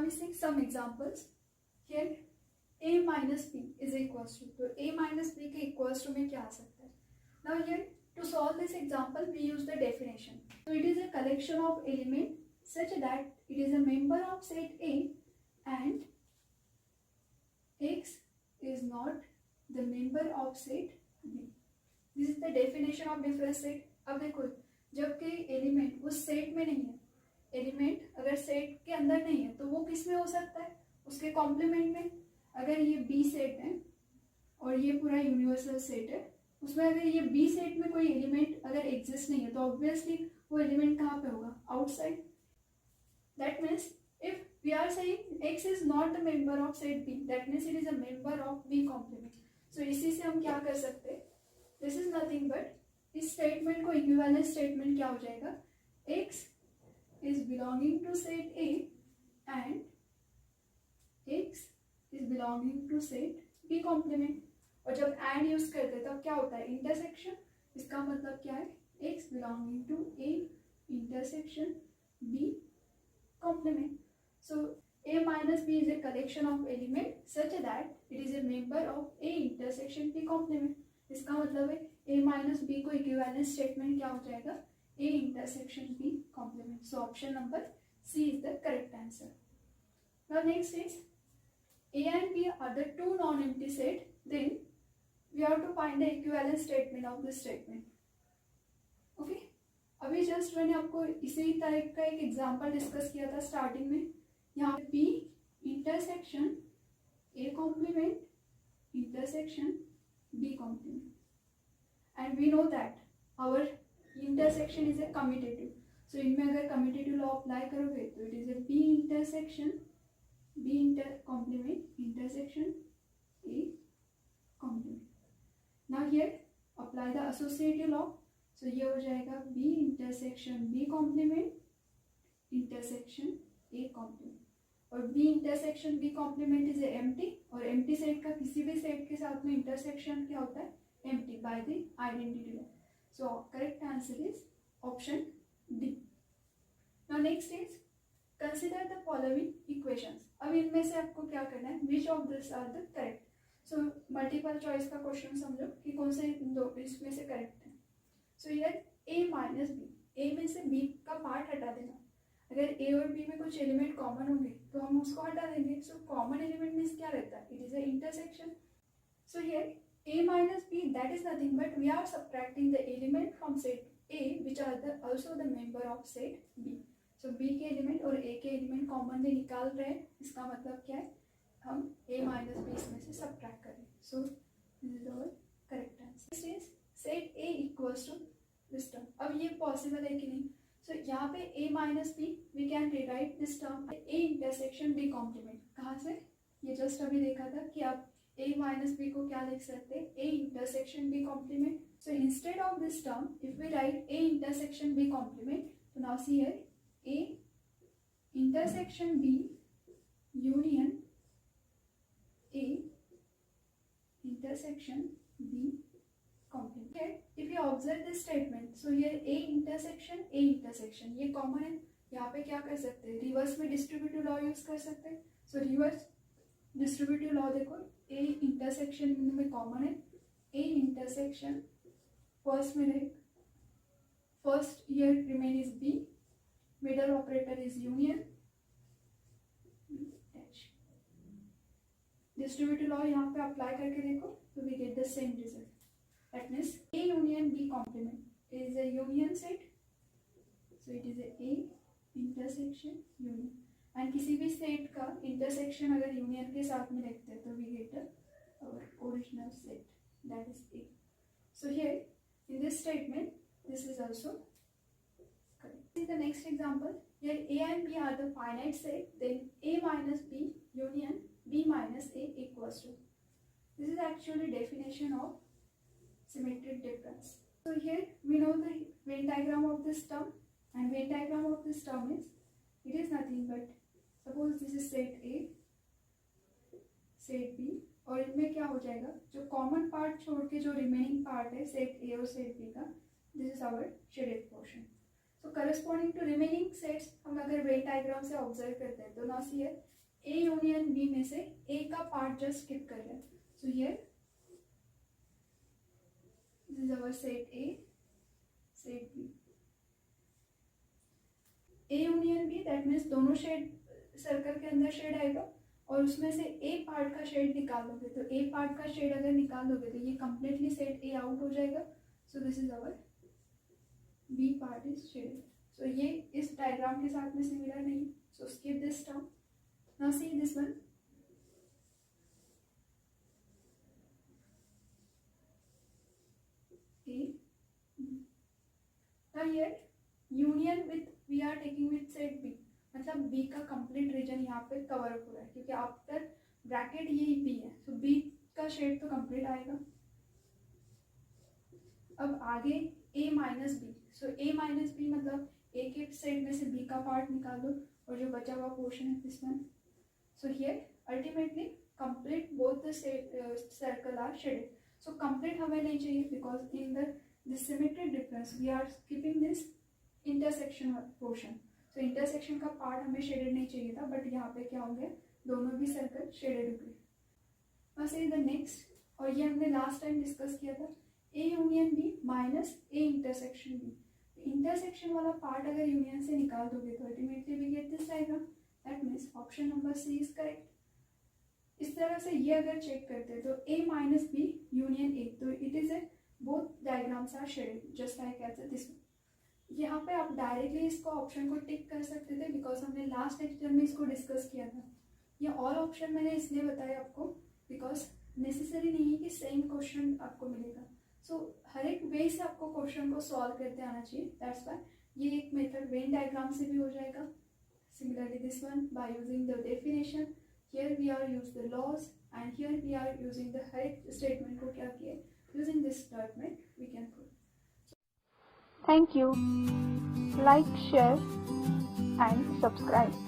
we see some examples. Here a minus b is equals to, तो a minus b के equals to में क्या आ सकता है? Now here to solve this example we use the definition. So it is a collection of element such that it is a member of set A and x is not the member of set B. This is the definition of different set. अब देखो जब कोई element उस set में नहीं है, element अगर set के अंदर नहीं है तो वो किस में हो सकता है? उसके कॉम्प्लीमेंट में. अगर ये बी सेट है और ये पूरा यूनिवर्सल सेट है, उसमें अगर ये बी सेट में कोई एलिमेंट अगर एग्जिस्ट नहीं है तो ऑब्वियसली वो एलिमेंट कहाँ पे होगा? Outside. That means if we are saying x is not the member of set b, that means it is a member of b complement. So इसी से हम क्या कर सकते हैं? दिस इज नथिंग बट इस स्टेटमेंट को इक्विवेलेंट स्टेटमेंट क्या हो जाएगा? x is belonging to set A and x is belonging to set B complement. और जब and यूज करते हैं तब क्या होता है? इंटरसेक्शन. इसका मतलब क्या है? x belonging to A intersection B complement. So A minus B is a collection of element such that it is a member of A intersection B complement. इसका मतलब है A minus B को equivalent statement क्या हो जाएगा? A intersection B complement. So option number C is the correct answer. Now next is A and B are the two non-empty set. Then we have to find the equivalent statement of this statement. Okay? अभी just मैंने आपको इसी type का एक example discuss किया था starting में. यहाँ B intersection A complement intersection B complement. And we know that our intersection is a commutative. So इनमें अगर कम्यूटेटिव लॉ अप्लाई करोगे तो it is A B intersection B inter complement intersection A complement. Now here apply the associative law. So ये हो जाएगा B intersection B complement intersection A complement. और B intersection B complement is a empty, और empty set का किसी भी set के साथ में इंटरसेक्शन क्या होता है? Empty by the identity law. So correct answer is option D. Now next is consider the following equations. अब इनमें से आपको क्या करना है? Which of these are the correct? So multiple choice का क्वेश्चन समझो कि कौन से दो इसमें से करेक्ट है. So here A minus B, A में से B का पार्ट हटा देना. अगर A और B में कुछ एलिमेंट कॉमन होंगे तो हम उसको हटा देंगे. So कॉमन एलिमेंट मीन्स क्या रहता है? It is a intersection. So here A minus B, that is nothing but we are subtracting the element from set A which are also the member of set B. So B के element और A के element commonly निकाल रहे हैं. इसका मतलब क्या है? हम A minus B इसमें से subtract करें. So this is our correct answer. Next is set A equals to this term. अब ये possible है कि नहीं? So यहाँ पे A minus B we can rewrite this term A intersection B complement. कहाँ से? ये just अभी देखा था कि आप A minus B को क्या लिख सकते हैं? A intersection B complement. So instead of this term, if we write A intersection B complement, so now see here A intersection B union A intersection B complement. Okay, if you observe this statement, so here A intersection ये common है. यहाँ पे क्या कर सकते हैं? Reverse में distributive law use कर सकते हैं. सो रिवर्स डिस्ट्रीब्यूटिव लॉ देखो, A इंटरसेक्शन में कॉमन है. A इंटरसेक्शन फर्स्ट में रहे, first here remain is B, middle operator is union. Distributive law यहाँ पे अप्लाई करके देखो तो we get the same result. That means A union B complement is a union set. So it is A intersection union. And किसी भी set का intersection अगर union के साथ में रखते हैं तो we get our original set, that is A. So here in this statement this is also correct. In the next example, here A and B are the finite set, then A minus B union B minus A equals to. This is actually definition of symmetric difference. So here we know the Venn diagram of this term, and Venn diagram of this term is, it is nothing but suppose this is set A, set B, और इनमें क्या हो जाएगा? जो common part छोड़ के जो remaining part है सेट A और सेट B का, this is our shaded portion. So corresponding to remaining sets हम अगर वेन डायग्राम से ऑब्जर्व करते हैं तो now here A union B में से ए का पार्ट जस्ट स्किप कर रहे हैं. So here this is our set A, set B. A union B that means दोनों शेड सर्कल के अंदर शेड आएगा और उसमें से ए पार्ट का शेड निकाल दोगे. तो ए पार्ट का शेड अगर निकाल दोगे तो ये कंप्लीटली सेट ए आउट हो जाएगा. So this is our B part is shaded. So ये इस डायग्राम के साथ में सिमिलर नहीं. So skip this term. Now see this one. A. Now here union with we are taking with set B. मतलब B का complete reason यहाँ पे कवर अप हो रहा है क्योंकि आफ्टर ब्रैकेट यही B है. सो B का शेड तो कंप्लीट आएगा. अब आगे A minus B. So A minus B मतलब A के सेट में से B का पार्ट निकाल दो और जो बचा हुआ पोर्शन है this one. So here ultimately complete both the circle are shaded. So complete हमें नहीं चाहिए because in the symmetric difference we are keeping this intersection portion. So intersection का पार्ट हमें शेडेड नहीं चाहिए था बट यहाँ पे क्या हो गया, दोनों भी सर्कल शेडेड हो गए. बस ये द नेक्स्ट, और ये हमने लास्ट टाइम डिस्कस किया था A union B minus A intersection B. Intersection वाला पार्ट अगर यूनियन से निकाल दोगे तो ultimately we get this diagram. That means option number C is correct. इस तरह से ये अगर चेक करते हैं तो A minus B union A, तो it is A both diagrams are shaded just like as this. यहाँ पे आप डायरेक्टली इसको ऑप्शन को टिक कर सकते थे बिकॉज हमने लास्ट लेक्चर में इसको डिस्कस किया था. ये ऑल ऑप्शन मैंने इसलिए बताया आपको बिकॉज नेसेसरी नहीं है कि सेम क्वेश्चन आपको मिलेगा. सो हर एक वे से आपको क्वेश्चन को सॉल्व करते आना चाहिए. दैट्स वाई ये एक मेथड वेन डायग्राम से भी हो जाएगा. Similarly this one by using the definition. Here we are use the laws and here we are using the हर एक statement को क्या किया using this statement we can prove. Thank you. Like, share and subscribe.